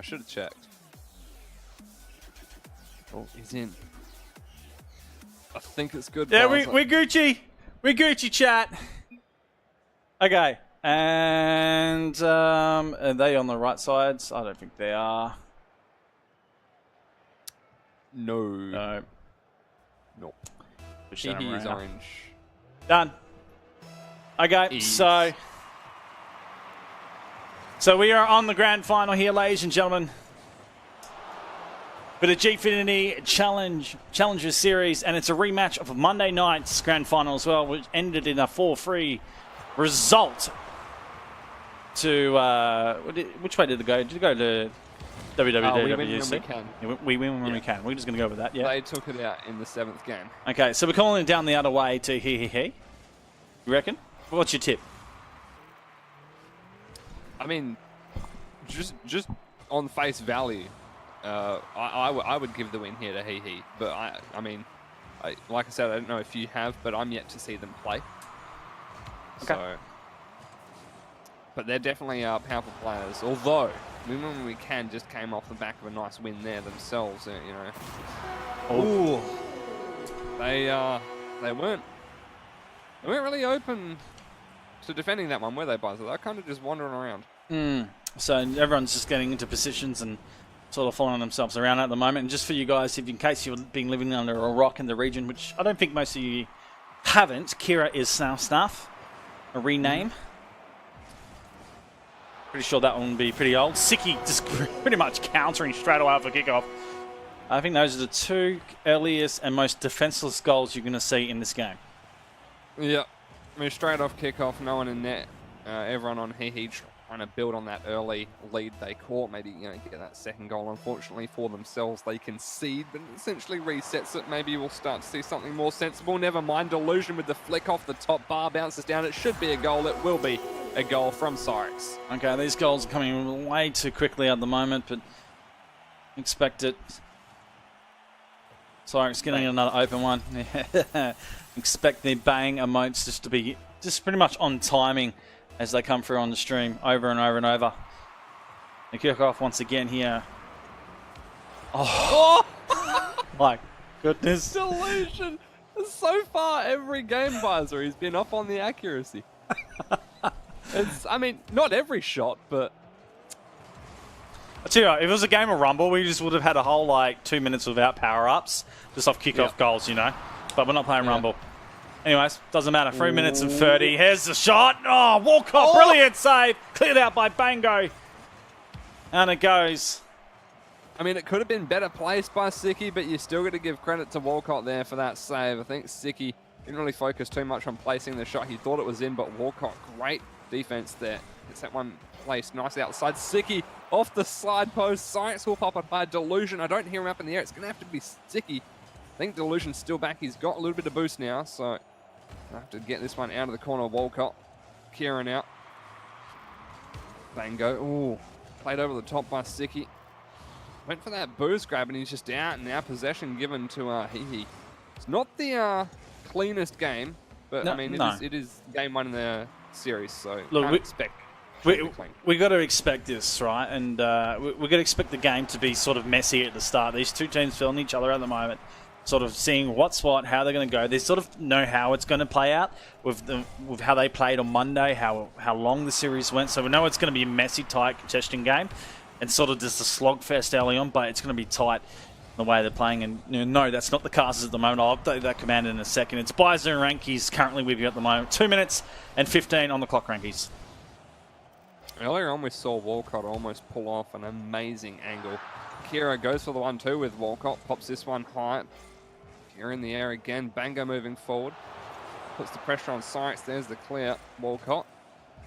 I should have checked. Oh, he's in. I think it's good. Yeah, we're Gucci. We're Gucci, chat. Okay. And are they on the right sides? I don't think they are. No. No. Nope. Hehe is orange. Done. Okay, Ease. so we are on the grand final here, ladies and gentlemen. For the Gfinity Challenger Series, and it's a rematch of Monday night's grand final as well, which ended in a 4-3 result to, which way did it go? Did it go to WWWC? We win when we can. Yeah, we win when we can. We're just going to go with that, yeah. They took it out in the 7th game. Okay, so we're calling it down the other way to Hehe. You reckon? What's your tip? I mean, just on face value, I would give the win here to Hehe, but I mean, like I said, I don't know if you have, but I'm yet to see them play. Okay. So, but they're definitely powerful players. Although Win When We Can just came off the back of a nice win there themselves, you know. Oh. They weren't really open to defending that one, were they, Buzz? They're kind of just wandering around. So everyone's just getting into positions and sort of following themselves around at the moment. And just for you guys, in case you've been living under a rock in the region, which I don't think most of you haven't, Kira is now Staff, a rename. Pretty sure that one would be pretty old. Siki just pretty much countering straight away for kickoff. I think those are the two earliest and most defenseless goals you're going to see in this game. Yeah, I mean, straight off kickoff, no one in net. Everyone on Hehe trying to build on that early lead they caught. Maybe, get that second goal. Unfortunately for themselves, they concede, but it essentially resets it. Maybe we'll start to see something more sensible. Never mind, Delusion with the flick off the top bar, bounces down. It should be a goal. It will be a goal from Cyrix. Okay, these goals are coming way too quickly at the moment, but expect it. Cyrix getting another open one. Expect the bang emotes just to be just pretty much on timing as they come through on the stream over and over and over. They kick off once again here. Oh, my goodness. Delusion. So far, every game buzzer, he's been up on the accuracy. I mean, not every shot, but... I tell you what, if it was a game of Rumble, we just would have had a whole, 2 minutes without power-ups, just off kickoff goals, But we're not playing Rumble. Anyways, doesn't matter. 3 minutes and 30. Here's the shot. Oh, Walcott, brilliant save. Cleared out by Bango. And it goes. I mean, it could have been better placed by Siki, but you still got to give credit to Walcott there for that save. I think Siki didn't really focus too much on placing the shot. He thought it was in, but Walcott, great defense there. Gets that one placed nicely outside. Siki off the side post. Cyrix will pop it by Delusion. I don't hear him up in the air. It's going to have to be Siki. I think Delusion's still back. He's got a little bit of boost now, so I have to get this one out of the corner. Walcott, Kieran out. Bango, ooh, played over the top by Siki. Went for that boost grab, and he's just out, and now possession given to Hehe. It's not the cleanest game, but no, I mean, it is game one in the series, so look, can't expect. We got to expect this, right? And we got to expect the game to be sort of messy at the start. These two teams feeling each other at the moment, sort of seeing what's what, how they're going to go. They sort of know how it's going to play out with how they played on Monday, how long the series went. So we know it's going to be a messy, tight, contesting game, and sort of just a slogfest early on. But it's going to be tight in the way they're playing. And no, that's not the Casters at the moment. I'll update that command in a second. It's Bison and Renkyz currently with you at the moment. 2 minutes and 15 on the clock, Renkyz. Earlier on, we saw Walcott almost pull off an amazing angle. Kira goes for the 1-2 with Walcott, pops this one high. Kira in the air again, Bango moving forward. Puts the pressure on Cyrix, there's the clear. Walcott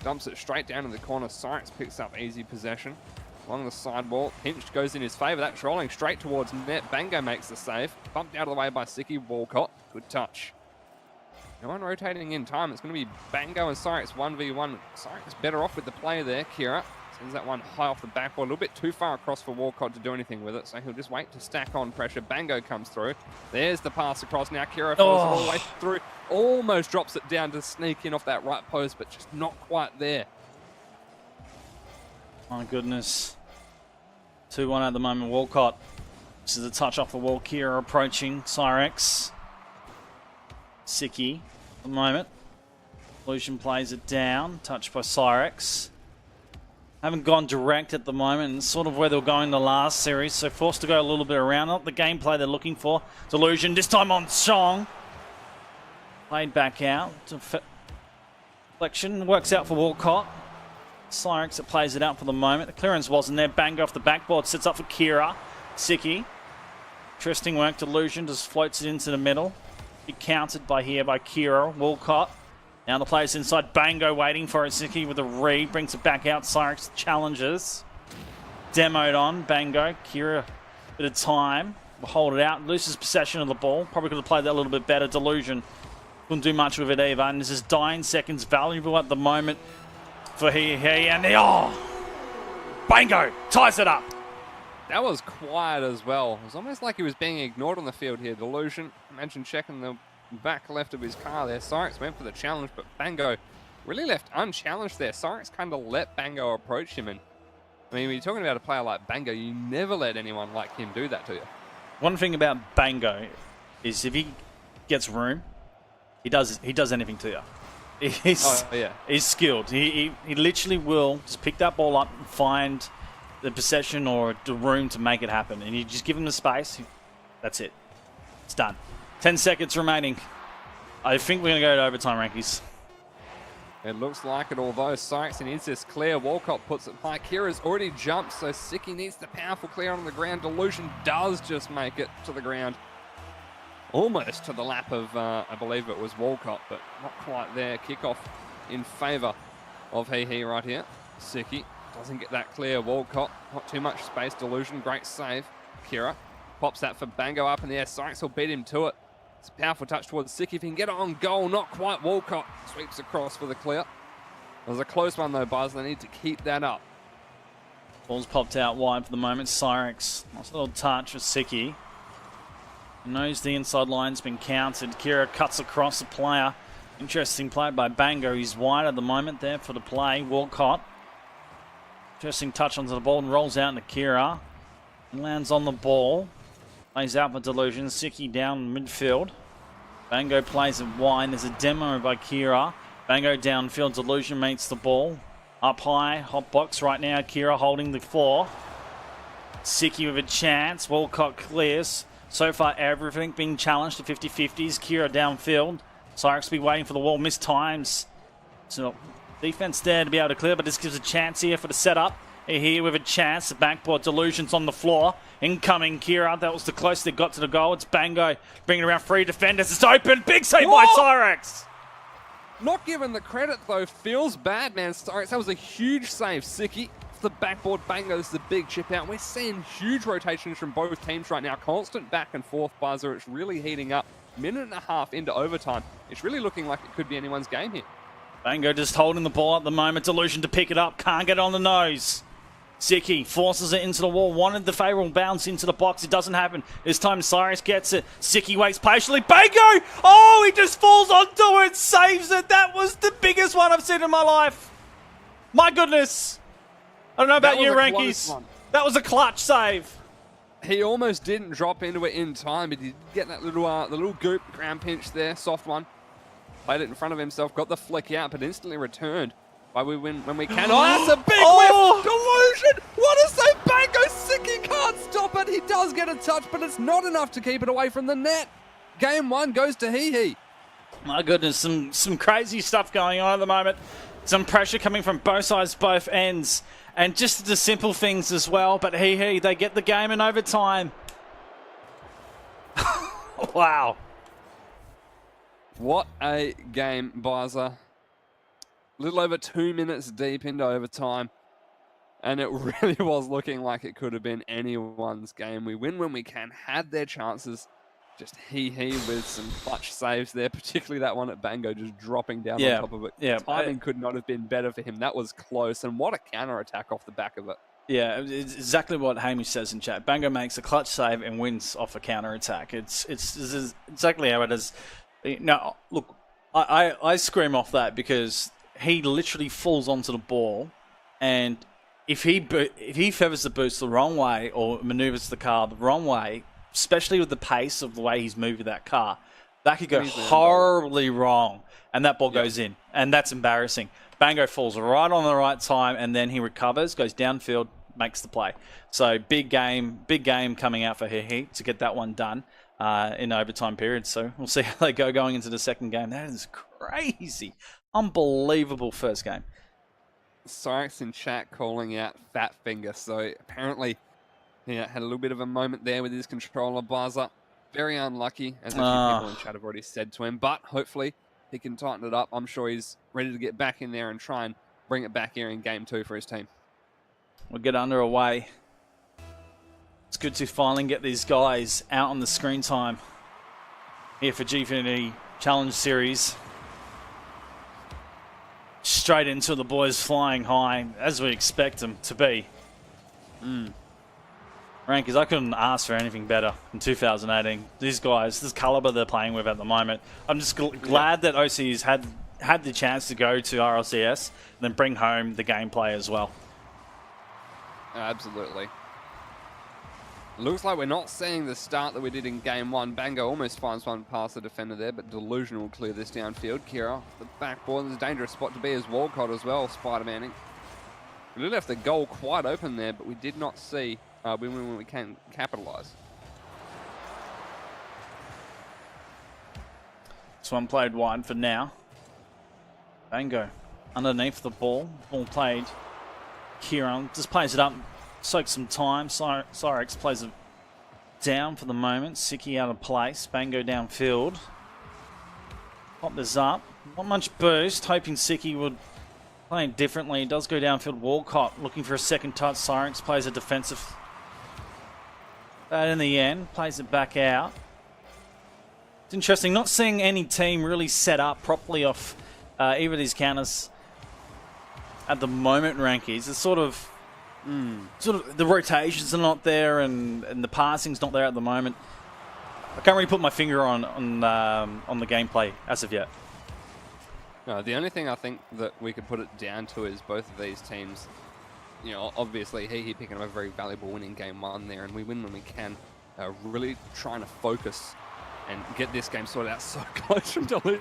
dumps it straight down to the corner. Cyrix picks up easy possession. Along the sidewall, Pinch goes in his favour. That trolling straight towards net. Bango makes the save. Bumped out of the way by Siki. Walcott, good touch. No one rotating in time. It's going to be Bango and Cyrix 1v1. Cyrix better off with the play there. Kira sends that one high off the backboard. A little bit too far across for Walcott to do anything with it, so he'll just wait to stack on pressure. Bango comes through. There's the pass across. Now Kira follows it all the way through. Almost drops it down to sneak in off that right post, but just not quite there. My goodness. 2-1 at the moment. Walcott. This is a touch off the wall. Kira approaching Cyrex. Siki at the moment. Lucian plays it down. Touched by Cyrex. Haven't gone direct at the moment, and sort of where they were going the last series, so forced to go a little bit around. Not the gameplay they're looking for. Delusion, this time on Chong. Played back out. Deflection works out for Walcott. Cyrex that plays it out for the moment. The clearance wasn't there. Bang off the backboard, sits up for Kira. Siki. Interesting work. Delusion just floats it into the middle. Be countered by Kira. Walcott. Now the players inside. Bango waiting for it. Siki with a read. Brings it back out. Cyrex challenges. Demoed on. Bango. Kira, bit of time. Will hold it out. Loses possession of the ball. Probably could have played that a little bit better. Delusion couldn't do much with it either. And this is dying seconds. Valuable at the moment for Hehe. And Bango ties it up. That was quiet as well. It was almost like he was being ignored on the field here. Delusion, imagine checking the back left of his car there. Cyrex went for the challenge, but Bango really left unchallenged there. Cyrex kind of let Bango approach him. And I mean, when you're talking about a player like Bango, you never let anyone like him do that to you. One thing about Bango is if he gets room, he does anything to you. He's skilled. He literally will just pick that ball up and find the possession or the room to make it happen. And you just give him the space. That's it. It's done. 10 seconds remaining. I think we're going to go to overtime, Renkyz. It looks like it, although Cyrex needs this clear. Walcott puts it high. Kira's already jumped, so Siki needs the powerful clear on the ground. Delusion does just make it to the ground. Almost to the lap of, I believe it was Walcott, but not quite there. Kickoff in favour of Hehe right here. Siki doesn't get that clear. Walcott, not too much space. Delusion, great save. Kira pops that for Bango up in the air. Cyrex will beat him to it. It's a powerful touch towards Siki. If he can get it on goal, not quite. Walcott sweeps across for the clear. It was a close one though, Buzz. They need to keep that up. Ball's popped out wide for the moment. Cyrex, nice little touch for Siki. He knows the inside line's been counted. Kira cuts across the player. Interesting play by Bango. He's wide at the moment there for the play. Walcott. Interesting touch onto the ball and rolls out into Kira. Lands on the ball. Plays out for Delusion. Siki down midfield. Bango plays it wide. There's a demo by Kira. Bango downfield. Delusion meets the ball. Up high. Hot box right now. Kira holding the 4. Siki with a chance. Walcott clears. So far, everything being challenged to 50-50s. Kira downfield. Cyrex be waiting for the wall. Missed times. So defense there to be able to clear, but this gives a chance here for the setup. Here with a chance. The backboard. Delusion's on the floor. Incoming Kira. That was the closest they got to the goal. It's Bango bringing around 3 defenders. It's open. Big save by Cyrex. Not given the credit though. Feels bad, man. Cyrex, that was a huge save. Siki, the backboard. Bango, this is a big chip out. We're seeing huge rotations from both teams right now. Constant back and forth buzzer. It's really heating up. Minute and a half into overtime. It's really looking like it could be anyone's game here. Bango just holding the ball at the moment. Delusion to pick it up. Can't get on the nose. Siki forces it into the wall. Wanted the favourable bounce into the box. It doesn't happen. This time Cyrex gets it. Siki waits patiently. Bango! Oh, he just falls onto it. Saves it. That was the biggest one I've seen in my life. My goodness. I don't know about you, Renkyz. That was a clutch save. He almost didn't drop into it in time, but he did get that little the little goop ground pinch there, soft one. Played it in front of himself, got the flick out, but instantly returned. Why we win when we can. Oh, that's a big whiff! Delusion! What a save! Bango! Siki can't stop it. He does get a touch, but it's not enough to keep it away from the net. Game 1 goes to Hehe. My goodness, some crazy stuff going on at the moment. Some pressure coming from both sides, both ends. And just the simple things as well. But Hehe, they get the game in overtime. Wow. What a game, Biza. A little over 2 minutes deep into overtime. And it really was looking like it could have been anyone's game. We win when we can. Had their chances. Just Hehe with some clutch saves there, particularly that one at Bango just dropping down on top of it. Yeah, timing could not have been better for him. That was close, and what a counter-attack off the back of it. Yeah, it's exactly what Hamish says in chat. Bango makes a clutch save and wins off a counter-attack. It's exactly how it is. Now, look, I scream off that because he literally falls onto the ball and if he feathers the boost the wrong way or maneuvers the car the wrong way, especially with the pace of the way he's moving that car, that could go horribly wrong, and that ball goes in, and that's embarrassing. Bango falls right on the right time, and then he recovers, goes downfield, makes the play. So big game coming out for Hehe to get that one done in overtime period. So we'll see how they go going into the second game. That is crazy. Unbelievable first game. Cyrix in chat calling out fat finger. So apparently, yeah, had a little bit of a moment there with his controller buzzer. Very unlucky, as a few people in chat have already said to him. But hopefully he can tighten it up. I'm sure he's ready to get back in there and try and bring it back here in game 2 for his team. We'll get underway. It's good to finally get these guys out on the screen time here for Gfinity Challenge Series. Straight into the boys flying high, as we expect them to be. Renkyz, I couldn't ask for anything better in 2018. These guys, this caliber they're playing with at the moment. I'm just glad that OC's had the chance to go to RLCS and then bring home the gameplay as well. Absolutely. Looks like we're not seeing the start that we did in game 1. Bango almost finds one past the defender there, but Delusion will clear this downfield. Kira, the backboard, there's a dangerous spot to be as Walcott as well, Spider-Manning. We did left the goal quite open there, but we did not see when we can capitalise. This one played wide for now. Bango underneath the ball. Ball played. Kieran just plays it up, soaks some time. Cyrix plays it down for the moment. Siki out of place. Bango downfield. Pop this up. Not much boost. Hoping Siki would play it differently. He does go downfield. Walcott looking for a second touch. Cyrix plays a defensive. But in the end, plays it back out. It's interesting. Not seeing any team really set up properly off either of these counters at the moment. Renkyz, it's sort of the rotations are not there, and the passing's not there at the moment. I can't really put my finger on the gameplay as of yet. No, the only thing I think that we could put it down to is both of these teams. You know, obviously Hehe picking up a very valuable win in game 1 there, and we win when we can. Really trying to focus and get this game sorted out so close from Delusion.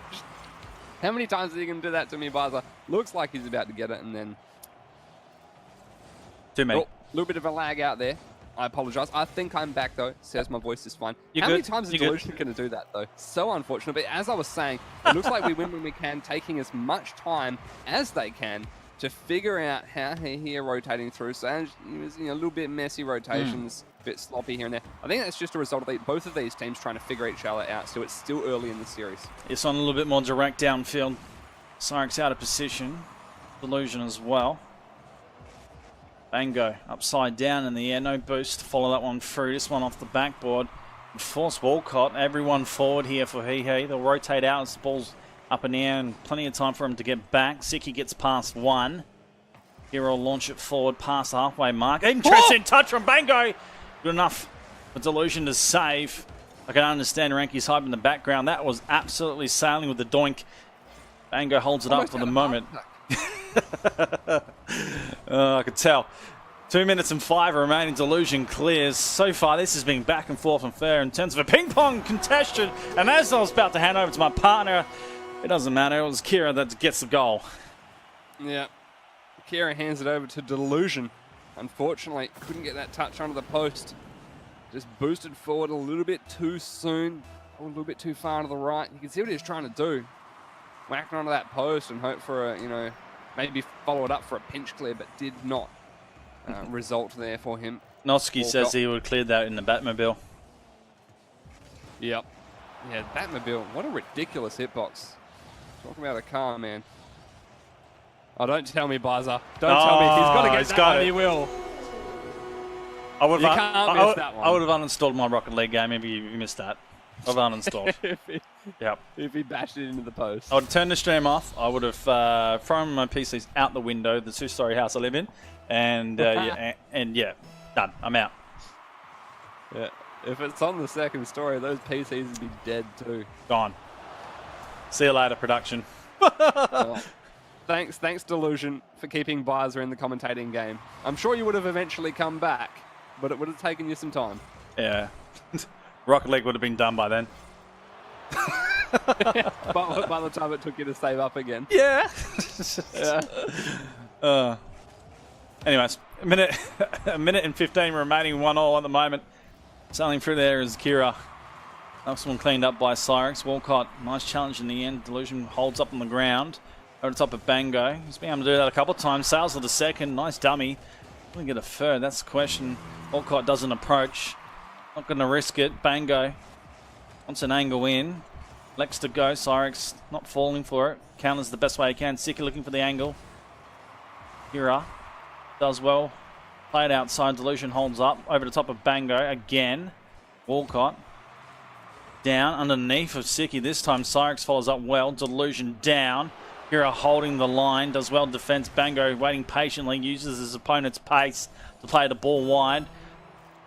How many times are you going to do that to me, Baza? Looks like he's about to get it, and then... Too many. A little bit of a lag out there. I apologise. I think I'm back, though. Says my voice is fine. You're How good. many times is You're Delusion going to do that, though? So unfortunate. But as I was saying, it looks like we win when we can, taking as much time as they can to figure out how Hehe are rotating through. So it was, a little bit messy rotations, a bit sloppy here and there. I think that's just a result of both of these teams trying to figure each other out. So it's still early in the series. It's on a little bit more direct downfield. Cyrix out of position. Delusion as well. Bango upside down in the air. No boost to follow that one through. This one off the backboard. Force Walcott. Everyone forward here for Hehe. They'll rotate out as the ball's up in the air, and plenty of time for him to get back. Siki gets past one. Here will launch it forward past the halfway mark. Interesting touch from Bango. Good enough for Delusion to save. I can understand Renkyz hype in the background. That was absolutely sailing with the doink. Bango holds it up for the moment. I could tell. 2 minutes and 5 remaining. Delusion clears. So far, this has been back and forth and fair in terms of a ping-pong contested. And as I was about to hand over to my partner, it doesn't matter. It was Kira that gets the goal. Yeah. Kira hands it over to Delusion. Unfortunately, couldn't get that touch onto the post. Just boosted forward a little bit too soon. A little bit too far to the right. You can see what he's trying to do. Whacking onto that post and hope for a, maybe follow it up for a pinch clear, but did not result there for him. Noski says he would clear that in the Batmobile. Yep. Yeah, Batmobile. What a ridiculous hitbox. Talking about a car, man. Oh, don't tell me, Baza. Don't tell me. He's got to get that one. He will. I would you can't miss that one. I would have uninstalled my Rocket League game if you missed that. I've uninstalled. If he bashed it into the post. I would turn the stream off. I would have thrown my PCs out the window, the two-story house I live in, and yeah, done. I'm out. Yeah. If it's on the second story, those PCs would be dead too. Gone. See you later, production. Thanks, Delusion, for keeping Bizer in the commentating game. I'm sure you would have eventually come back, but it would have taken you some time. Yeah. Rocket League would have been done by then. But by the time it took you to save up again. Yeah. Yeah. Anyways, a minute and 15 remaining, 1-1 at the moment. Sailing through there is Kira. Next one cleaned up by Cyrix. Walcott, nice challenge in the end. Delusion holds up on the ground. Over the top of Bango. He's been able to do that a couple of times. Sails with the second. Nice dummy. Going to get a third. That's the question. Walcott doesn't approach. Not going to risk it. Bango wants an angle in. Lex to go. Cyrix not falling for it. Counters the best way he can. Siki looking for the angle. Kira does well. Played outside. Delusion holds up. Over the top of Bango again. Walcott down underneath of Siki. This time Cyrix follows up well. Delusion down. Kira holding the line. Does well defense. Bango waiting patiently. Uses his opponent's pace to play the ball wide.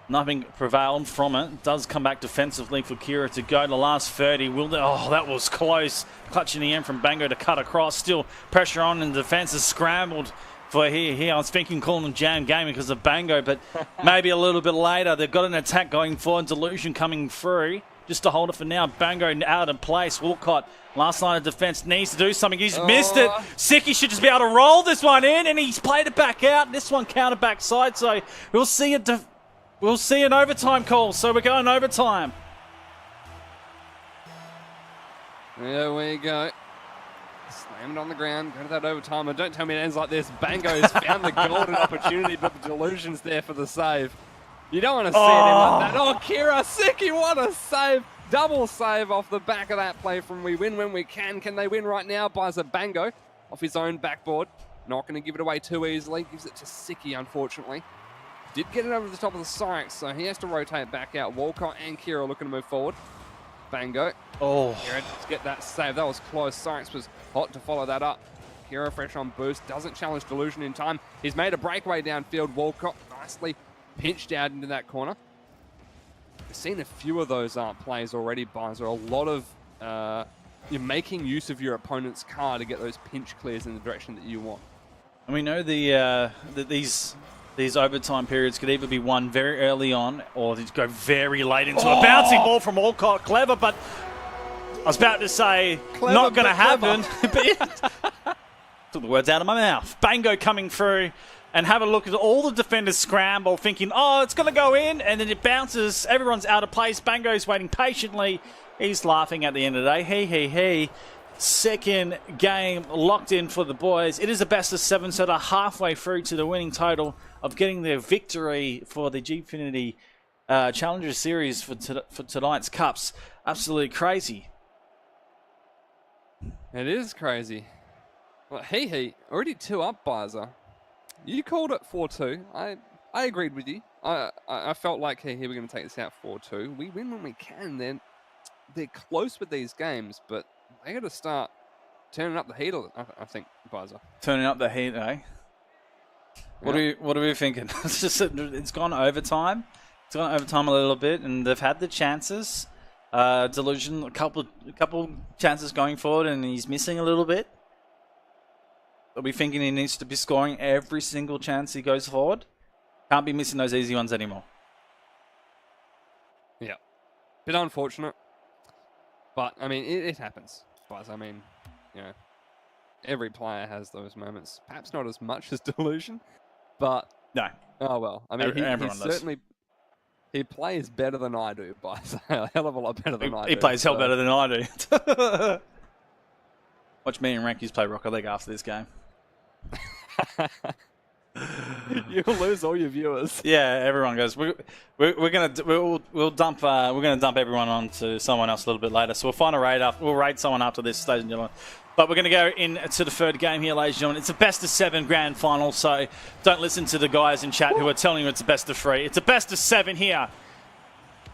Nothing prevailed from it. Does come back defensively for Kira to go. The last 30. Oh, that was close. Clutch in the end from Bango to cut across. Still pressure on and the defense is scrambled for Hehe. I was thinking calling them jam gaming because of Bango, but maybe a little bit later. They've got an attack going forward. Delusion coming through. Just to hold it for now. Bango out of place. Walcott, last line of defense, needs to do something. He's missed it. Siki should just be able to roll this one in, and he's played it back out. This one counter backside, so we'll see it. We'll see an overtime call, so we're going overtime. There we go. Slammed on the ground, go to that overtime. And don't tell me it ends like this. Bango's found the golden opportunity, but the Delusion's there for the save. You don't want to see it in like that. Oh, Kira, Siki, what a save. Double save off the back of that play from We Win When We Can. Can they win right now? Buys a Bango off his own backboard. Not going to give it away too easily. Gives it to Siki, unfortunately. Did get it over the top of the Cyrix, so he has to rotate back out. Walcott and Kira looking to move forward. Bango. Oh. Kira to get that save. That was close. Cyrix was hot to follow that up. Kira fresh on boost. Doesn't challenge Delusion in time. He's made a breakaway downfield. Walcott nicely pinched out into that corner. We've seen a few of those plays already, Bizer. A lot of you're making use of your opponent's car to get those pinch clears in the direction that you want. And we know these overtime periods could either be won very early on or they go very late into a bouncing ball from Walcott. Clever, but I was about to say clever, not going to happen. But took the words out of my mouth. Bango coming through. And have a look at all the defenders scramble, thinking, oh, it's going to go in, and then it bounces. Everyone's out of place. Bango's waiting patiently. He's laughing at the end of the day. He. Second game locked in for the boys. It is a best of 7, so they're halfway through to the winning total of getting their victory for the Gfinity Challenger Series for tonight's Cups. Absolutely crazy. It is crazy. Well, Hehe, already 2 up, Bizer. You called it 4-2. I agreed with you. I felt like, hey, here we're going to take this out 4-2. We win when we can. Then they're close with these games, but they got to start turning up the heat. I think, Bizer. Turning up the heat, eh? What are we thinking? It's gone overtime. It's gone overtime a little bit, and they've had the chances. Delusion, a couple chances going forward, and he's missing a little bit. Are we thinking he needs to be scoring every single chance he goes forward? Can't be missing those easy ones anymore. Yeah. Bit unfortunate. But, I mean, it happens. But, I mean, you know, every player has those moments. Perhaps not as much as Delusion, but... No. Oh, well. I mean, he certainly... He plays better than I do, but a hell of a lot better than I do. He plays hell better than I do. Watch me and Renkyz play Rocket League after this game. You'll lose all your viewers. Yeah, everyone goes. We'll dump everyone onto someone else a little bit later. So we'll find a raid after. We'll raid someone after this, ladies and gentlemen. But we're going to go into the third game here, ladies and gentlemen. It's a best of 7 grand final, so don't listen to the guys in chat who are telling you it's a best of 3. It's a best of 7 here.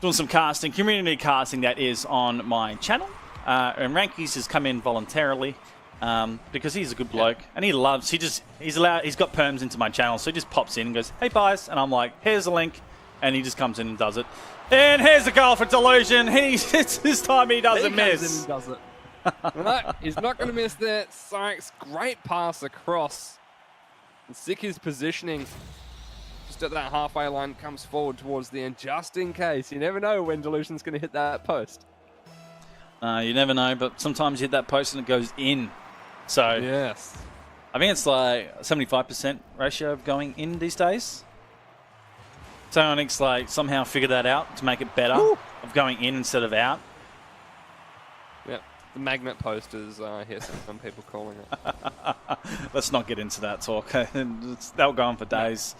Doing some casting, community casting that is on my channel. And Renkyz has come in voluntarily. Because he's a good bloke and he's got perms into my channel, so he just pops in and goes, hey guys, and I'm like, here's a link, and he just comes in and does it. And here's a goal for Delusion. This time he doesn't miss. Does it. No, he's not going to miss that. Sykes, great pass across. And Sicky's positioning just at that halfway line comes forward towards the end, just in case. You never know when Delusion's going to hit that post. You never know, but sometimes you hit that post and it goes in. So yes. I think it's like 75% ratio of going in these days. Psionics like somehow figured that out to make it better of going in instead of out. Yep, the magnet posters, I hear some people calling it. Let's not get into that talk. They'll go on for days.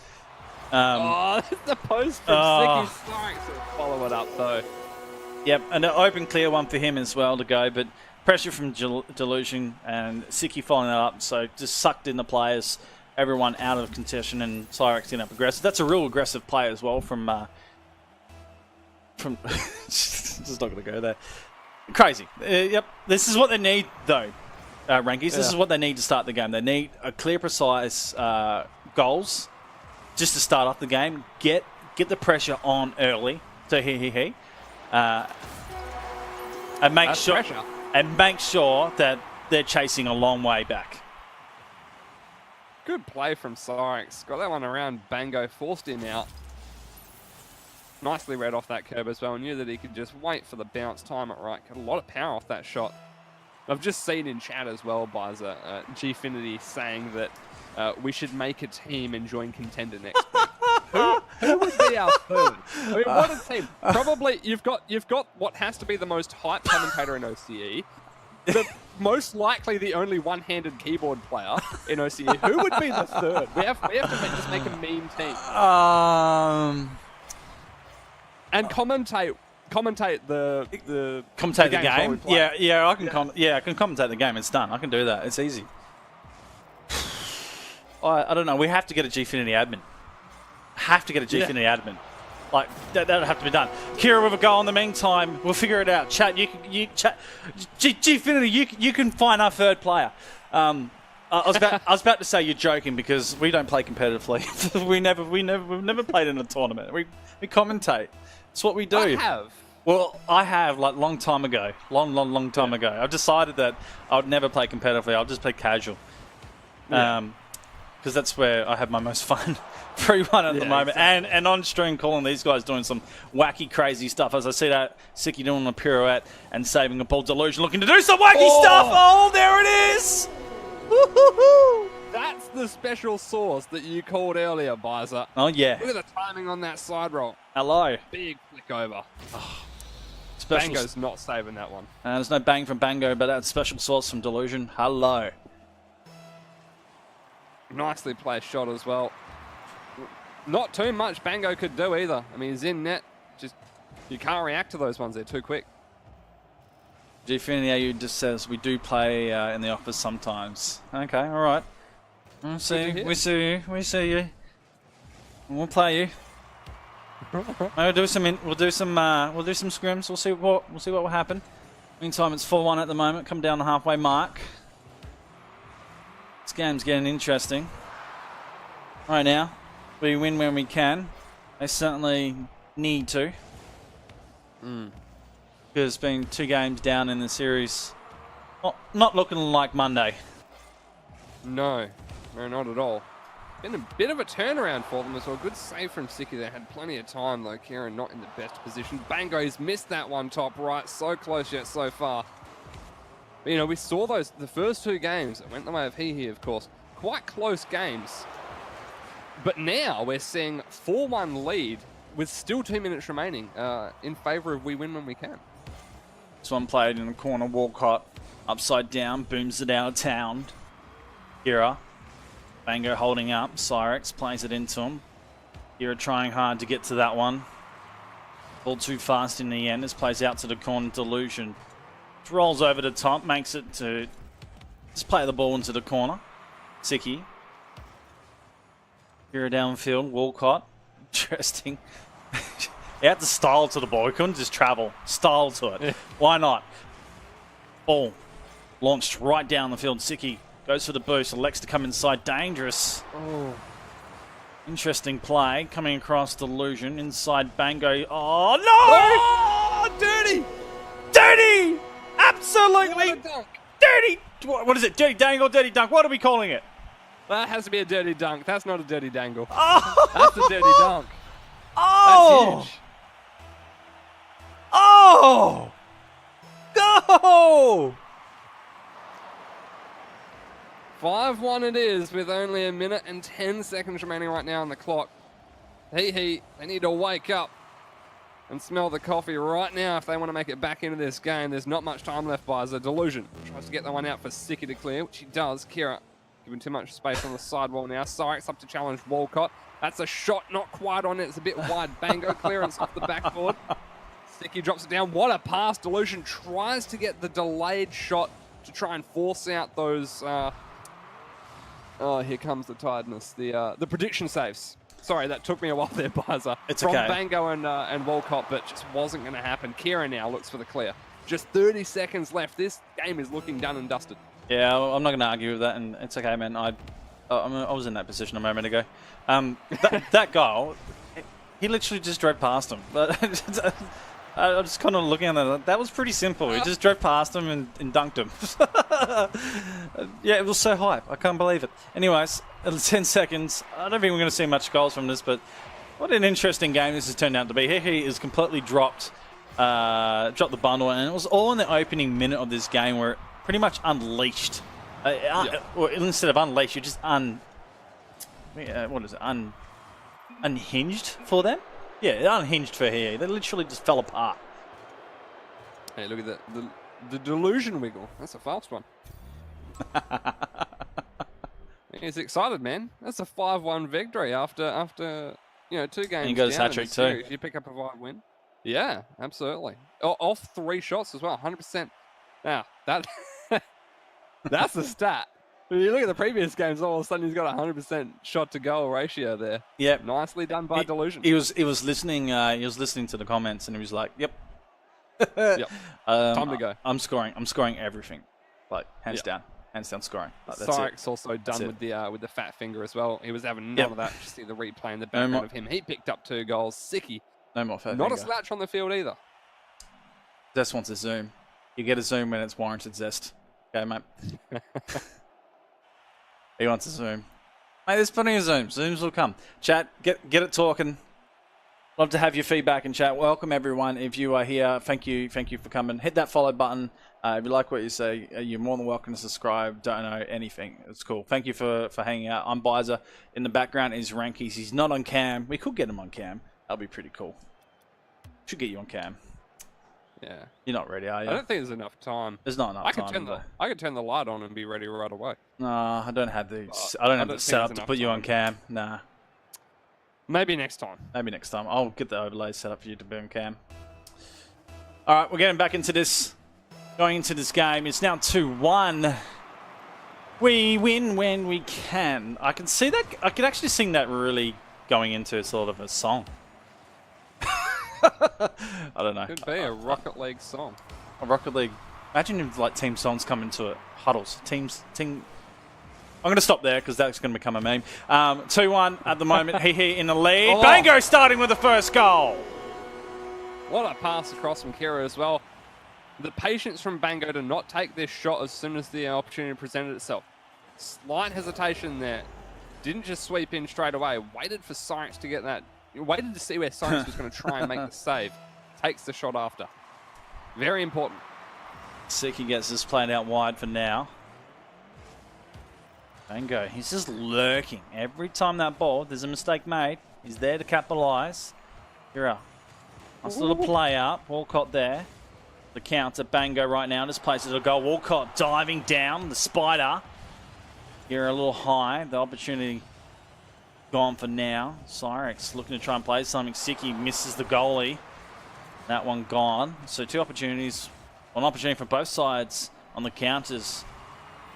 The post from Sicky Sykes will follow it up though. Yep, and an open clear one for him as well to go, but pressure from Delusion and Sicky following that up, so just sucked in the players, everyone out of contention, and Cyrex ended up aggressive. That's a real aggressive play as well from just not going to go there. Crazy. Yep, this is what they need though, Renkyz. This is what they need to start the game. They need a clear, precise goals just to start off the game. Get the pressure on early. So Hehe. And make sure that they're chasing a long way back. Good play from Sykes. Got that one around Bango, forced him out. Nicely read off that curb as well. Knew that he could just wait for the bounce, time it right. Got a lot of power off that shot. I've just seen in chat as well, Biza, Gfinity saying that we should make a team and join Contender next week. Who would be our third? I mean, what a team. Probably you've got what has to be the most hype commentator in OCE. Most likely the only one-handed keyboard player in OCE. Who would be the third? We have to just make a meme team. And commentate the game. Yeah, I can commentate the game. It's done. I can do that. It's easy. I don't know. We have to get a Gfinity admin. Gfinity admin. Like that'll have to be done. Kira with a goal in the meantime. We'll figure it out. Chat, you chat. Gfinity, you can find our third player. I was about to say you're joking because we don't play competitively. We've never played in a tournament. We commentate. It's what we do. I have. Well, I have like long time ago. Long time ago. I've decided that I would never play competitively. I'll just play casual. Because that's where I have my most fun. 3-1 at the moment. Exactly. And on stream calling these guys doing some wacky, crazy stuff. As I see that Sicky doing a pirouette and saving a ball. Delusion looking to do some wacky stuff. Oh, there it is. Woo-hoo-hoo. That's the special sauce that you called earlier, Biza. Oh, yeah. Look at the timing on that side roll. Hello. Big flick over. Oh, Bango's not saving that one. There's no bang from Bango, but that's special sauce from Delusion. Hello. Nicely placed shot as well. Not too much Bango could do either. I mean, he's in net. Just you can't react to those ones. They're too quick. GfintyAU just says we do play in the office sometimes. Okay, all right. We see you. We'll play you. We'll do some scrims. We'll see what will happen. Meantime, it's 4-1 at the moment. Come down the halfway mark. This game's getting interesting. Right now, we win when we can. They certainly need to. Because it's been 2 games down in the series. Not looking like Monday. No, not at all. Been a bit of a turnaround for them as well. Good save from Sicky. They had plenty of time though. Kieran not in the best position. Bango's missed that one top right. So close yet so far. But, you know, we saw the first 2 games. It went the way of Hehe, of course. Quite close games. But now we're seeing 4-1 lead with still 2 minutes remaining in favour of we win when we can. This one played in the corner. Walcott upside down. Booms it out of town. Kira. Bango holding up. Cyrex plays it into him. Kira trying hard to get to that one. Ball too fast in the end. This plays out to the corner. Delusion. Rolls over the top. Makes it to just play the ball into the corner. Sicky. Kira downfield. Walcott. Interesting. He had to style to the ball. He couldn't just travel. Style to it. Yeah. Why not? Ball launched right down the field. Sicky goes for the boost. Elects to come inside. Dangerous. Oh. Interesting play. Coming across Delusion. Inside Bango. Oh, no! Oh, dirty! Dirty! absolutely dirty. What is it? Dirty dangle, dirty dunk. What are we calling it? That has to be a dirty dunk. That's not a dirty dangle. Oh! That's a dirty dunk. Oh! That's huge. Oh! Go! 5-1 it is with only 1 minute and 10 seconds remaining right now on the clock. Hehe, they need to wake up and smell the coffee right now if they want to make it back into this game. There's not much time left by as a Delusion tries to get that one out for Sticky to clear, which he does. Kira giving too much space on the sidewall now. Cyrix up to challenge Walcott. That's a shot, not quite on it. It's a bit wide. Bango clearance off the backboard. Sticky drops it down. What a pass. Delusion tries to get the delayed shot to try and force out those... oh, here comes the tiredness. The prediction saves. Sorry, that took me a while there, Bizer. It's From okay. Bango and Walcott, but just wasn't going to happen. Kira now looks for the clear. Just 30 seconds left. This game is looking done and dusted. Yeah, I'm not going to argue with that, and it's okay, man. I was in that position a moment ago. That goal, he literally just drove past him. But I'm just kind of looking at that. That was pretty simple. He just drove past him and dunked him. Yeah, it was so hype. I can't believe it. Anyways, 10 seconds. I don't think we're going to see much goals from this, but what an interesting game this has turned out to be. Hehe is completely dropped the bundle, and it was all in the opening minute of this game where it pretty much unleashed. Or instead of unleashed, you're just unhinged for them? Yeah, unhinged for Hehe. They literally just fell apart. Hey, look at the Delusion wiggle. That's a fast one. He's excited, man. That's a 5-1 victory after 2 games. And you got his hat trick too. You pick up a 5 win. Yeah, absolutely. Off 3 shots as well, 100%. Now that that's the stat. When you look at the previous games, all of a sudden he's got a 100% shot to goal ratio there. Yep. Nicely done by Delusion. He was listening. He was listening to the comments, and he was like, "Yep, Yep. Time to go. I'm scoring everything, like hands down scoring." Like, that's Cyrix also done with the fat finger as well. He was having none of that. Just see the replay in the background of him. He picked up 2 goals. Sicky. No more fat Not finger. a slouch on the field either. Zest wants a zoom. You get a zoom when it's warranted, Zest. Okay, mate. He wants a zoom. Mate, there's plenty of zooms. Zooms will come. Chat, get it talking. Love to have your feedback in chat. Welcome everyone. If you are here, thank you for coming. Hit that follow button. If you like what you say, you're more than welcome to subscribe. Don't know anything. It's cool. Thank you for hanging out. I'm Bizer. In the background is Renkyz. He's not on cam. We could get him on cam. That'll be pretty cool. Should get you on cam. Yeah. You're not ready, are you? I don't think there's enough time. There's not enough time. I could turn the light on and be ready right away. Nah, I don't have the setup to put you on cam. Nah. Maybe next time. Maybe next time. I'll get the overlay set up for you to be on cam. All right, we're getting back into this. Going into this game. It's now 2-1. We win when we can. I can see that. I can actually sing that really going into sort of a song. I don't know. Could be a Rocket League song. A Rocket League. Imagine if like team songs come into it. Huddles. Team. I'm going to stop there because that's going to become a meme. 2-1 at the moment. Hehe in the lead. Oh. Bango starting with the first goal. What a pass across from Kira as well. The patience from Bango to not take this shot as soon as the opportunity presented itself. Slight hesitation there. Didn't just sweep in straight away. Waited for Cyrix to get that. Waited to see where Cyrix was going to try and make the save. Takes the shot after. Very important. Siki gets this played out wide for now. Bango, he's just lurking. Every time that ball, there's a mistake made. He's there to capitalise. Here are. Nice little play up. Walcott there. The counter. Bango right now. This places a goal. Walcott diving down. The spider. Here a little high. The opportunity gone for now. Cyrix looking to try and play something. Siki misses the goalie. That one gone. So 2 opportunities. One opportunity for both sides on the counters.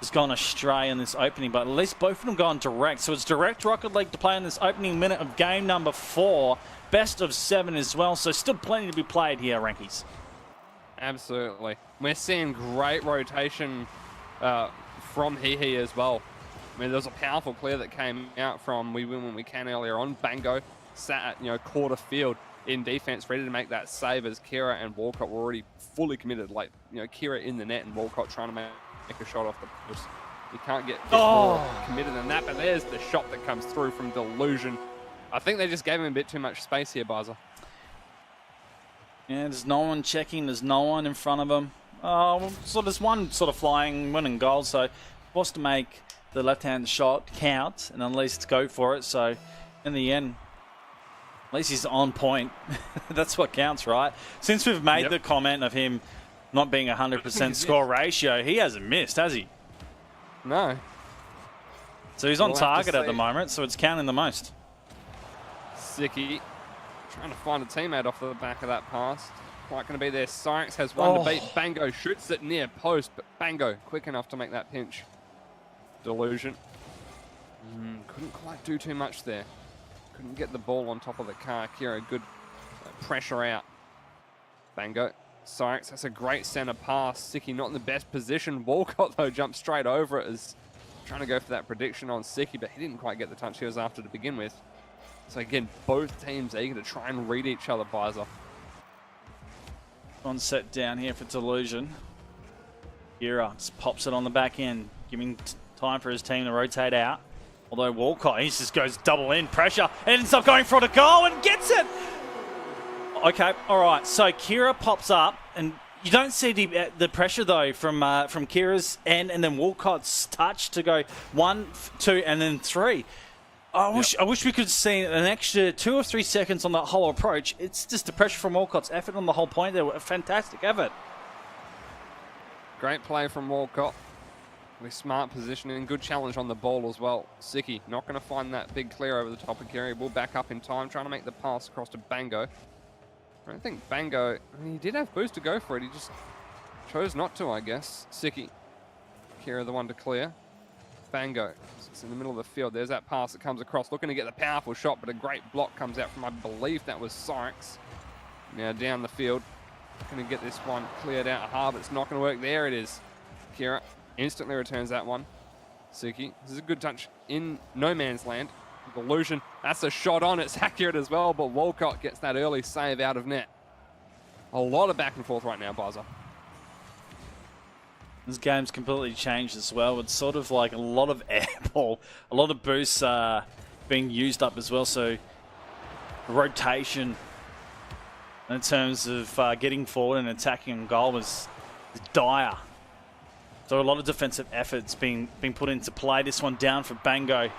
Has gone astray in this opening, but at least both of them gone direct. So it's direct Rocket League to play in this opening minute of game number 4. Best of 7 as well. So still plenty to be played here, Renkyz. Absolutely. We're seeing great rotation from Hehe as well. I mean, there was a powerful clear that came out from We Win When We Can earlier on. Bango sat at, quarter field. in defense, ready to make that save as Kira and Walcott were already fully committed. Like, you know, Kira in the net and Walcott trying to make a shot off the post. You can't get more committed than that, but there's the shot that comes through from Delusion. I think they just gave him a bit too much space here, Baza. Yeah, there's no one checking, there's no one in front of him. So there's one sort of flying, winning goal, so forced to make the left-hand shot count and at least go for it. So in the end, at least he's on point. That's what counts, right? Since we've made the comment of him not being 100% score ratio, he hasn't missed, has he? No. So he's on target at the moment, so it's counting the most. Sicky trying to find a teammate off the back of that pass. Quite going to be there. Cyrix has one to beat. Bango shoots it near post, but Bango quick enough to make that pinch. Delusion. Couldn't quite do too much there. Couldn't get the ball on top of the car. Kira, good pressure out. Bango. Cyrix, that's a great center pass. Sicky not in the best position. Walcott, though, jumped straight over it. Is trying to go for that prediction on Sicky, but he didn't quite get the touch he was after to begin with. So again, both teams eager to try and read each other, Bizer. One set down here for Delusion. Kira just pops it on the back end, giving time for his team to rotate out. Although Walcott, he just goes double in, pressure, and ends up going for the goal and gets it! Okay, all right. So Kira pops up, and you don't see the pressure though from Kira's end, and then Walcott's touch to go 1, 2, and then 3. I wish we could see an extra 2 or 3 seconds on that whole approach. It's just the pressure from Walcott's effort on the whole point there. A fantastic effort. Great play from Walcott. With smart positioning, good challenge on the ball as well. Sicky not going to find that big clear over the top of Kira. Will back up in time, trying to make the pass across to Bango. I don't think Bango, I mean, he did have boost to go for it. He just chose not to, I guess. Sicky. Kira the one to clear. Bango. It's in the middle of the field. There's that pass that comes across. Looking to get the powerful shot, but a great block comes out from, I believe that was Cyrix. Now down the field. Going to get this one cleared out hard, but it's not going to work. There it is. Kira instantly returns that one. Sicky. This is a good touch in no man's land. Delusion. That's a shot on. It's accurate as well, but Walcott gets that early save out of net. A lot of back and forth right now, Baza. This game's completely changed as well. It's sort of like a lot of air ball, a lot of boosts being used up as well. So rotation in terms of getting forward and attacking on goal was dire. So a lot of defensive efforts being put into play. This one down for Bango.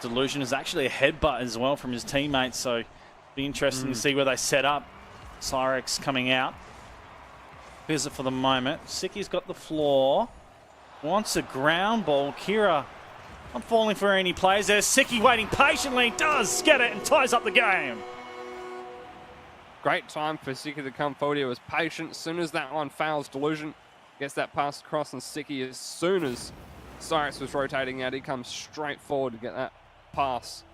Delusion is actually a headbutt as well from his teammates. So be interesting to see where they set up. Cyrix coming out. Here's it for the moment. Sicky's got the floor. Wants a ground ball. Kira not falling for any plays there. Sicky waiting patiently. Does get it and ties up the game. Great time for Sicky to come forward. He was patient. As soon as that one fails, Delusion gets that pass across, and Sicky, as soon as Cyrix was rotating out, he comes straight forward to get that pass.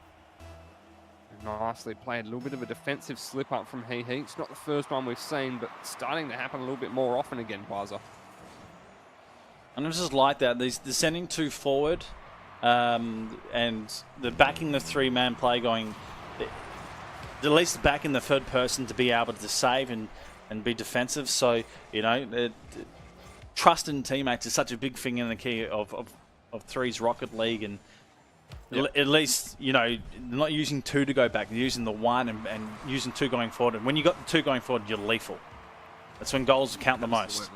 Nicely played. A little bit of a defensive slip up from Hehe. It's not the first one we've seen, but it's starting to happen a little bit more often again, Baza. And it's just like that. They're sending 2 forward, and they're backing the 3-man play going, at least backing the third person to be able to save and be defensive. So, you know, trust in teammates is such a big thing in the key of Three's Rocket League, and at least, you know, they're not using 2 to go back. They're using the 1 and using 2 going forward. And when you got the 2 going forward, you're lethal. That's when goals count the most.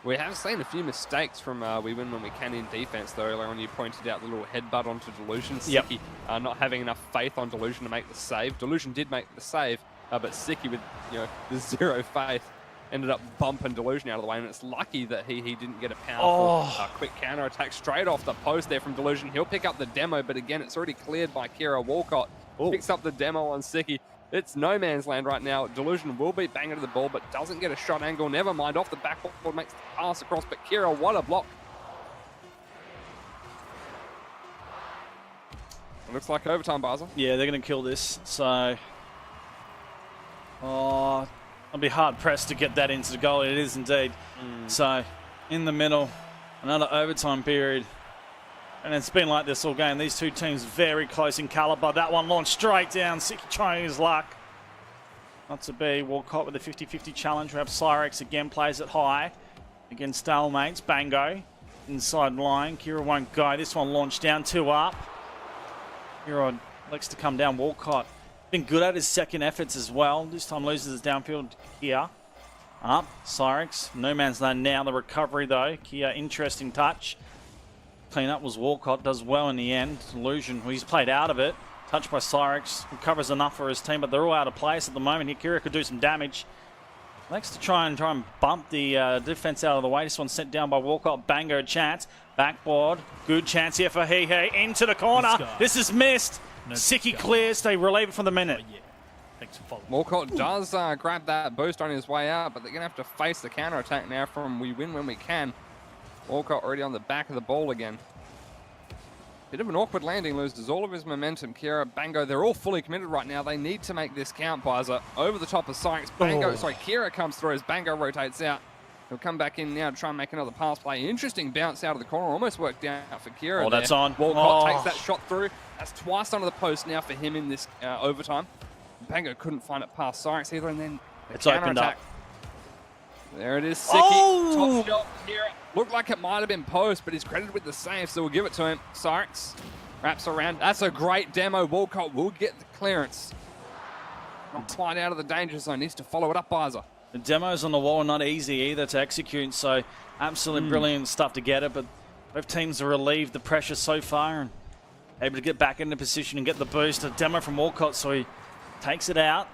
We have seen a few mistakes from We Win When We Can in defense, though. Earlier on, you pointed out the little headbutt onto Delusion. Sicky not having enough faith on Delusion to make the save. Delusion did make the save, but Sicky with, you know, the 0 faith ended up bumping Delusion out of the way, and it's lucky that he didn't get a powerful quick counter attack straight off the post there from Delusion. He'll pick up the demo, but again, it's already cleared by Kira. Walcott picks up the demo on Sicky. It's no man's land right now. Delusion will be banging to the ball, but doesn't get a shot angle. Never mind, off the backboard, makes the pass across, but Kira, what a block. It looks like overtime, Baza. Yeah, they're going to kill this, so... I'll be hard-pressed to get that into the goal. It is indeed. So, in the middle, another overtime period. And it's been like this all game. These two teams very close in caliber. That one launched straight down. Sicky trying his luck. Not to be. Walcott with a 50-50 challenge. We have Cyrex again, plays it high. Against stalemates. Bango. Inside line. Kira won't go. This one launched down, 2 up. Kira likes to come down. Walcott been good at his second efforts as well. This time loses his downfield here. Up. Cyrex. No man's land now. The recovery though. Kia, interesting touch. Clean up was Walcott. Does well in the end. Illusion. Well, he's played out of it. Touched by Cyrex. Recovers enough for his team, but they're all out of place at the moment. Here, Kira could do some damage. Likes to try and bump the defense out of the way. This one's sent down by Walcott. Bango chance. Backboard. Good chance here for Hehe. Into the corner. This is missed. No, Sicky clears. They relieve it for the minute. Yeah. Thanks for following. Walcott does grab that boost on his way out, but they're going to have to face the counter-attack now from we win when we can. Walcott already on the back of the ball again. Bit of an awkward landing, loses all of his momentum. Kira, Bango, they're all fully committed right now. They need to make this count, Bizer. Over the top of Cyrex. Bango, sorry, Kira comes through as Bango rotates out. He'll come back in now to try and make another pass play. Interesting bounce out of the corner. Almost worked out for Kira. Oh, that's on. Walcott takes that shot through. That's twice under the post now for him in this overtime. Bango couldn't find it past Cyrex either, and then it's opened up. There it is, Sicky. Top shot here. Looked like it might have been post, but he's credited with the save, so we'll give it to him. Cyrex wraps around. That's a great demo. Walcott will get the clearance. Not quite out of the danger zone. Needs to follow it up, Bizer. The demos on the wall are not easy either to execute, so absolutely brilliant stuff to get it, but both teams are relieved the pressure so far and able to get back into position and get the boost. A demo from Walcott, so he takes it out.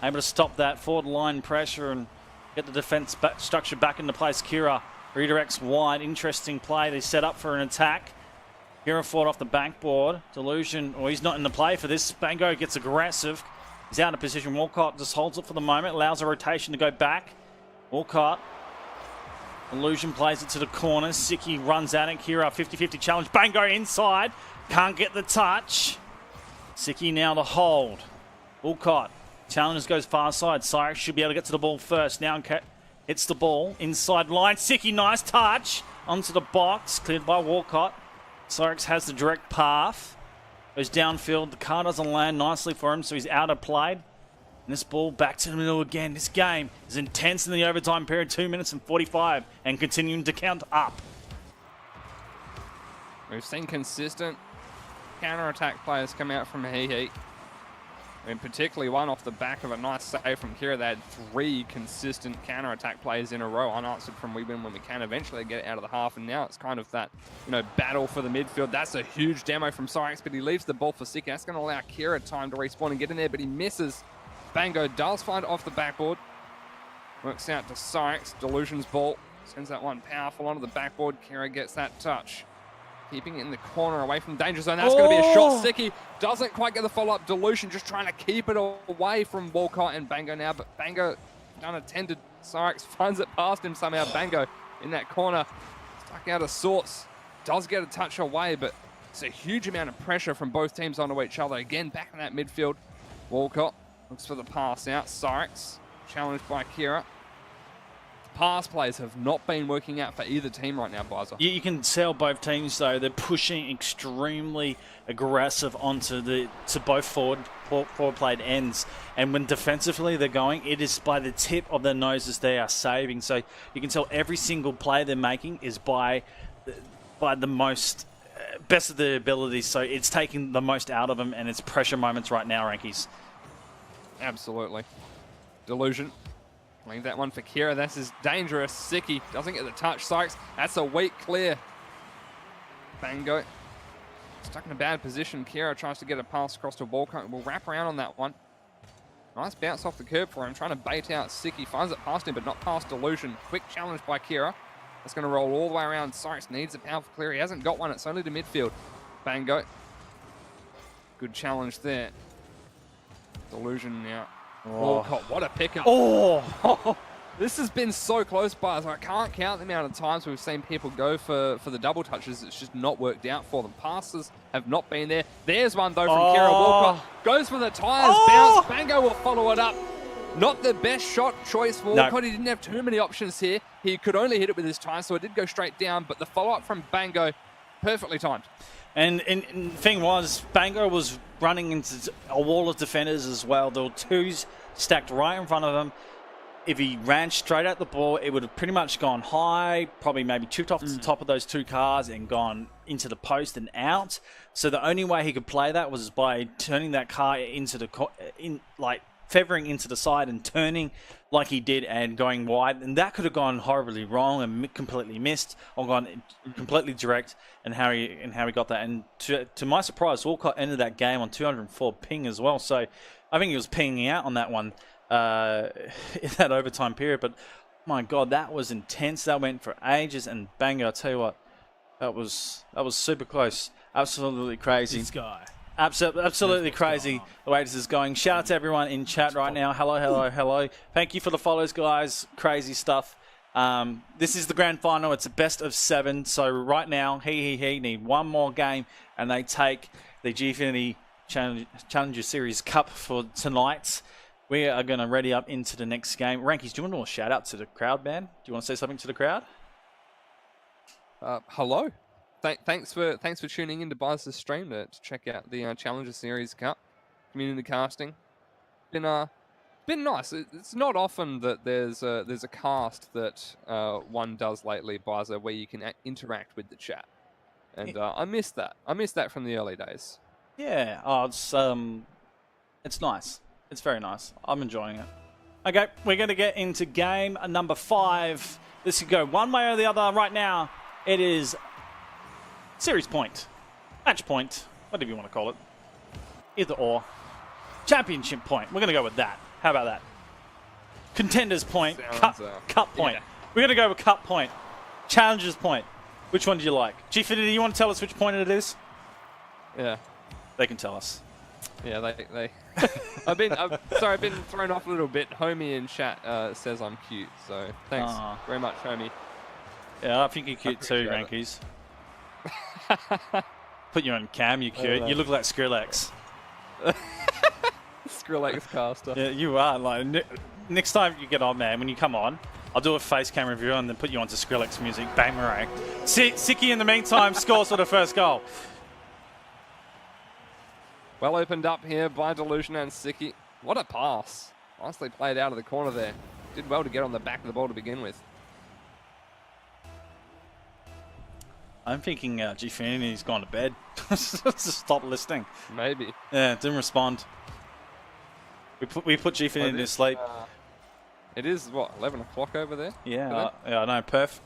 Able to stop that forward line pressure and get the defense structure back into place. Kira redirects wide. Interesting play. They set up for an attack. Kira fought off the backboard. Delusion, he's not in the play for this. Bango gets aggressive. He's out of position. Walcott just holds it for the moment. Allows a rotation to go back. Walcott. Illusion plays it to the corner. Sicky runs at it. Kira 50-50 challenge. Bango inside. Can't get the touch. Sicky now to hold. Walcott. Challengers goes far side. Cyrex should be able to get to the ball first. Now hits the ball. Inside line. Sicky, nice touch. Onto the box. Cleared by Walcott. Cyrex has the direct path. Goes downfield. The car doesn't land nicely for him, so he's out of play. And this ball back to the middle again. This game is intense in the overtime period. 2 minutes and 45 and continuing to count up. We've seen consistent counter-attack players come out from Hehe. And particularly one off the back of a nice save from Kira. They had 3 consistent counter-attack plays in a row, unanswered from we win when we can. Eventually get out of the half, and now it's kind of that, battle for the midfield. That's a huge demo from Cyrex, but he leaves the ball for Sicky. That's going to allow Kira time to respawn and get in there, but he misses. Bango does find it off the backboard. Works out to Cyrex. Delusion's ball. Sends that one powerful onto the backboard. Kira gets that touch. Keeping it in the corner away from danger zone. That's going to be a shot. Sicky doesn't quite get the follow-up. Delusion just trying to keep it away from Walcott and Bango now, but Bango unattended. Cyrex finds it past him somehow. Bango in that corner, stuck out of sorts. Does get a touch away, but it's a huge amount of pressure from both teams onto each other. Again, back in that midfield. Walcott looks for the pass out. Cyrex challenged by Kira. Pass plays have not been working out for either team right now, Bizer. You can tell both teams, though, they're pushing extremely aggressive to both forward played ends. And when defensively they're going, it is by the tip of their noses they are saving. So you can tell every single play they're making is by the most best of their abilities. So it's taking the most out of them, and it's pressure moments right now, Renkyz. Absolutely. Delusion. Leave that one for Kira. This is dangerous. Sicky doesn't get the touch. Cyrex, that's a weak clear. Bango stuck in a bad position. Kira tries to get a pass across to Walcott. We'll wrap around on that one. Nice bounce off the curb for him. Trying to bait out Sicky. Finds it past him, but not past Delusion. Quick challenge by Kira. That's going to roll all the way around. Cyrex needs a powerful clear. He hasn't got one. It's only to midfield. Bango. Good challenge there. Delusion now. Walcott, what a pickup. This has been so close, Bars. I can't count the amount of times we've seen people go for the double touches. It's just not worked out for them. Passes have not been there. There's one, though, from Kira. Walcott goes for the tyres. Bounce. Bango will follow it up. Not the best shot choice for Walcott. He didn't have too many options here. He could only hit it with his tyres, so it did go straight down. But the follow-up from Bango, perfectly timed. And the thing was, Bango was running into a wall of defenders as well. There were two stacked right in front of him. If he ran straight at the ball, it would have pretty much gone high, probably maybe chipped off the top of those two cars and gone into the post and out. So the only way he could play that was by turning that car into the feathering into the side and turning like he did and going wide. And that could have gone horribly wrong and completely missed, or gone completely direct. And how he got that. And to my surprise, Walcott ended that game on 204 ping as well. So I think he was pinging out on that one. In that overtime period, but my God, that was intense. That went for ages, and Bango, I'll tell you what, that was super close. Absolutely crazy. This guy. Absolutely crazy the way this is going. Shout out to everyone in chat right now. Hello. Thank you for the follows, guys. Crazy stuff. This is the grand final. It's a best of 7. So right now, Hehe need one more game, and they take the Gfinity Challenger Series Cup for tonight. We are going to ready up into the next game. Renkyz, do you want to do a shout out to the crowd, man? Do you want to say something to the crowd? Hello. Thanks for tuning in to Buzz's stream to check out the Challenger Series Cup community casting. Been nice. It's not often that there's a cast that one does lately, Buzzer, where you can interact with the chat, and I miss that. I miss that from the early days. Yeah. It's nice. It's very nice. I'm enjoying it. Okay, we're going to get into game number 5. This could go one way or the other right now. It is series point, match point, whatever you want to call it. Either or. Championship point. We're going to go with that. How about that? Contenders point, cup point. Yeah. We're going to go with cup point. Challengers point. Which one do you like? Gfinity, you want to tell us which point it is? Yeah. They can tell us. Yeah, they. I've been thrown off a little bit. Homie in chat says I'm cute, so thanks very much, homie. Yeah, I think you're cute too, Renkyz. Put you on cam, you're cute. You look like Skrillex. Skrillex caster. Yeah, you are. Like next time you get on, man, when you come on, I'll do a face cam review and then put you onto Skrillex music. Bang, Murray. Sicky, in the meantime, scores for the first goal. Well opened up here by Delusion and Sicky. What a pass. Nicely played out of the corner there. Did well to get on the back of the ball to begin with. I'm thinking Gfinity's gone to bed. Just stop listening. Maybe. Yeah, didn't respond. We put Gfinity to sleep. It is, what, 11 o'clock over there? Yeah, I know.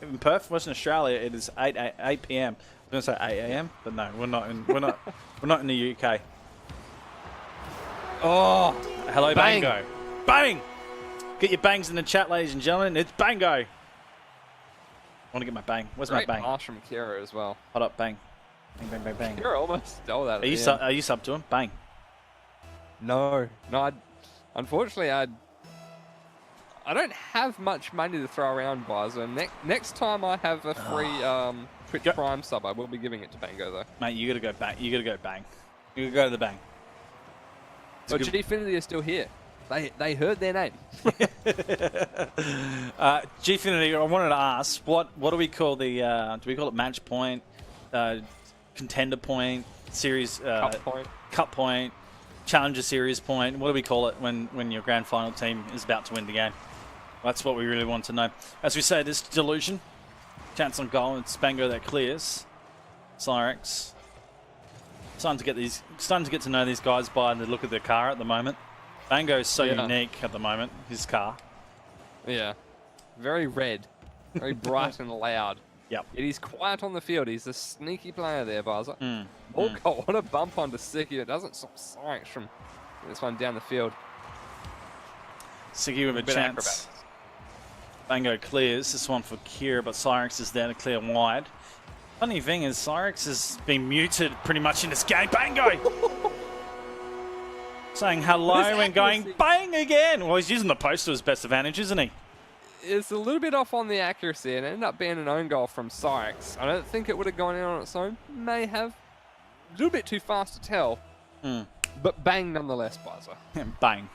In Perth, Western Australia, it is 8 p.m. I was going to say 8 a.m., but no, we're not in the UK. Oh, hello, bang. Bango. Bang! Get your bangs in the chat, ladies and gentlemen. It's Bango. I want to get my bang. Where's Great my bang? pass from Kira as well. Hold up, bang. Bang, bang, bang, bang. Kira almost stole that. Are you sub to him? Bang. No. Unfortunately, I don't have much money to throw around, Buzzer. Next time I have a free Twitch Prime sub, I will be giving it to Bango, though. Mate, you got to go bang. You got to go bang. You got to go to the bang. But Gfinity is still here. They heard their name. Gfinity, I wanted to ask, what do we call the? Do we call it match point, contender point, series cup point, challenger series point? What do we call it when your grand final team is about to win the game? That's what we really want to know. As we say, this Delusion, chance on goal, it's Bango that clears. Cyrex. Starting to get to know these guys by the look of their car at the moment. Bango is so unique at the moment, his car. Yeah. Very red. Very bright and loud. Yep. Yet he's quiet on the field. He's a sneaky player there, Buzzer. Oh, God, what a bump onto Sicky. It doesn't stop Cyrex from this one down the field. Sicky with a chance. Bango clears this one for Kira, but Cyrex is there to clear wide. Funny thing is, Cyrex has been muted pretty much in this game. Bango! Saying hello and going bang again. Well, he's using the post to his best advantage, isn't he? It's a little bit off on the accuracy, and it ended up being an own goal from Cyrex. I don't think it would have gone in on its own. May have. A little bit too fast to tell. But bang nonetheless, Buzzer. Bang.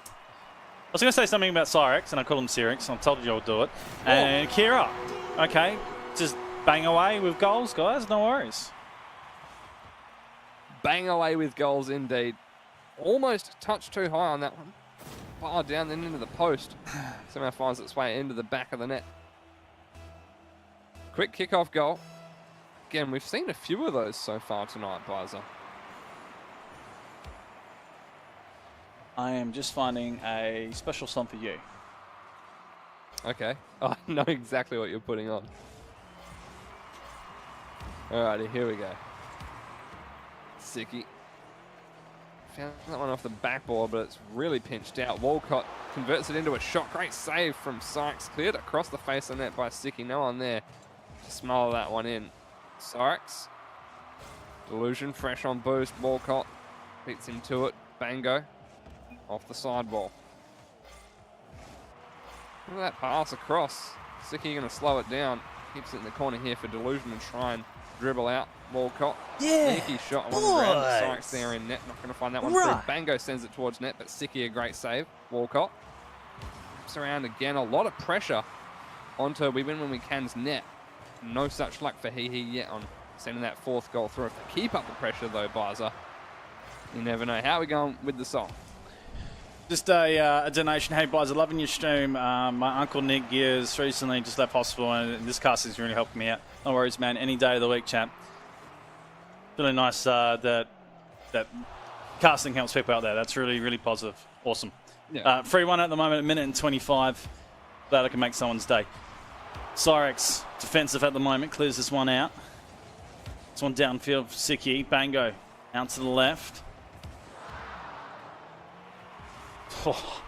I was going to say something about Cyrex, and I called him Cyrix, and I told you I would do it. And Kira. Okay, just bang away with goals, guys. No worries. bang away with goals indeed. Almost a touch too high on that one. Far down then into the post. Somehow finds its way into the back of the net. Quick kickoff goal. Again, we've seen a few of those so far tonight, Bizer. I am just finding a special song for you. Okay. I know exactly what you're putting on. Alrighty, here we go. Sicky. Found that one off the backboard, but it's really pinched out. Walcott converts it into a shot. Great save from Sykes. Cleared across the face of the net by Sicky. No one there to smother that one in. Sykes. Delusion fresh on boost. Walcott beats him to it. Bango. Off the sidewall. Look at that pass across. Sicky going to slow it down. Keeps it in the corner here for Delusion and try and dribble out. Walcott. Yeah. Sneaky shot on the ground. Sykes there in net. Not going to find that one through. Bango sends it towards net, but Sicky a great save. Walcott. Whips around again. A lot of pressure onto We Win When We Can's net. No such luck for Hehe yet on sending that fourth goal through. If they keep up the pressure though, Bizer, you never know. How are we going with the song? Just a donation. Hey, guys, I'm loving your stream. My uncle Nick Gears recently just left hospital, and this cast is really helping me out. No worries, man. Any day of the week, champ. Really nice that casting helps people out there. That's really, really positive. Awesome. Yeah. 3-1 at the moment, 1:25. Glad I can make someone's day. Cyrex, defensive at the moment, clears this one out. This one downfield for Sicky. Bango out to the left. Oh,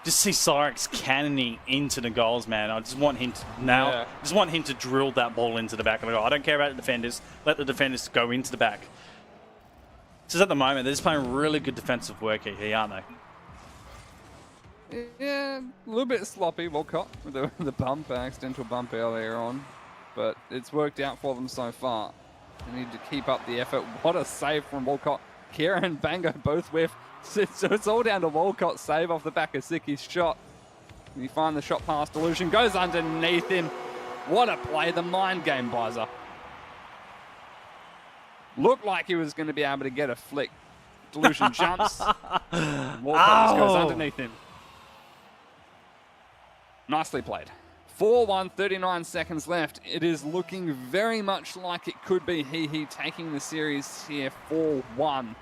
just see Cyrex cannoning into the goals, man. I just want him to just want him to drill that ball into the back of the goal. I don't care about the defenders. Let the defenders go into the back. Just at the moment, they're just playing really good defensive work here, aren't they? Yeah, a little bit sloppy, Walcott, with the bump, accidental bump earlier on. But it's worked out for them so far. They need to keep up the effort. What a save from Walcott. Kieran and Bango both whiff. So it's all down to Walcott's save off the back of Sicky's shot. You find the shot past Delusion. Goes underneath him. What a play. The mind game, Bizer. Looked like he was going to be able to get a flick. Delusion jumps. Walcott just goes underneath him. Nicely played. 4-1, 39 seconds left. It is looking very much like it could be Hehe taking the series here 4-1.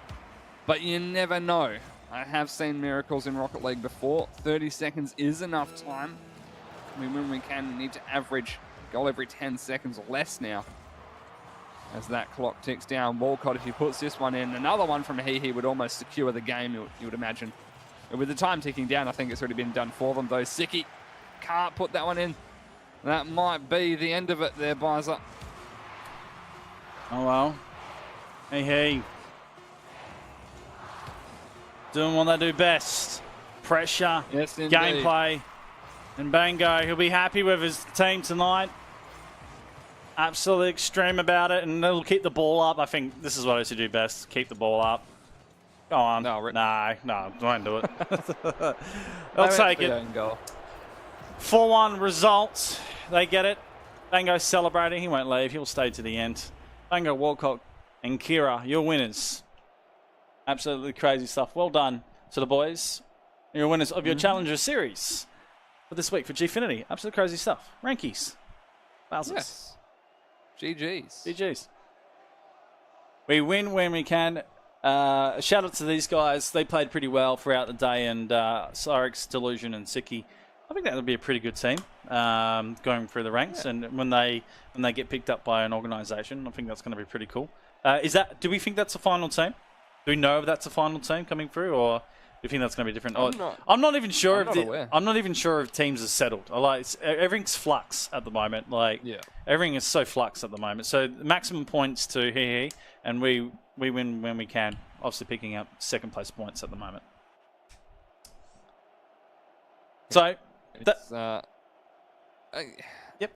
But you never know. I have seen miracles in Rocket League before. 30 seconds is enough time. When we can, need to average a goal every 10 seconds or less now. As that clock ticks down, Walcott, if he puts this one in, another one from Hehe would almost secure the game, you would imagine. But with the time ticking down, I think it's already been done for them, though. Sicky can't put that one in. That might be the end of it there, Bizer. Oh, well. Hey. Doing what they do best. Pressure, yes, indeed. gameplay, and Bango. He'll be happy with his team tonight. Absolutely extreme about it, and they'll keep the ball up. I think this is what I should do best. Keep the ball up. Go on. No, don't do it. I'll take it. 4-1 results. They get it. Bango celebrating. He won't leave. He'll stay to the end. Bango, Walcott, and Kira, your winners. Absolutely crazy stuff. Well done to the boys. You're winners of your Challenger series for this week for Gfinity. Absolutely crazy stuff. Renkyz. Wowzers. Yes. GG's. We win when we can. Shout out to these guys. They played pretty well throughout the day. And Cyrex, Delusion, and Sicky. I think that would be a pretty good team going through the ranks. Yeah. And when they get picked up by an organisation, I think that's going to be pretty cool. Do we think that's a final team? Do we know if that's a final team coming through, or do you think that's going to be different? I'm not even sure. I'm not even sure if teams are settled. Everything's flux at the moment. Everything is so flux at the moment. So maximum points to Hehe, and we win when we can. Obviously picking up second place points at the moment. So it's,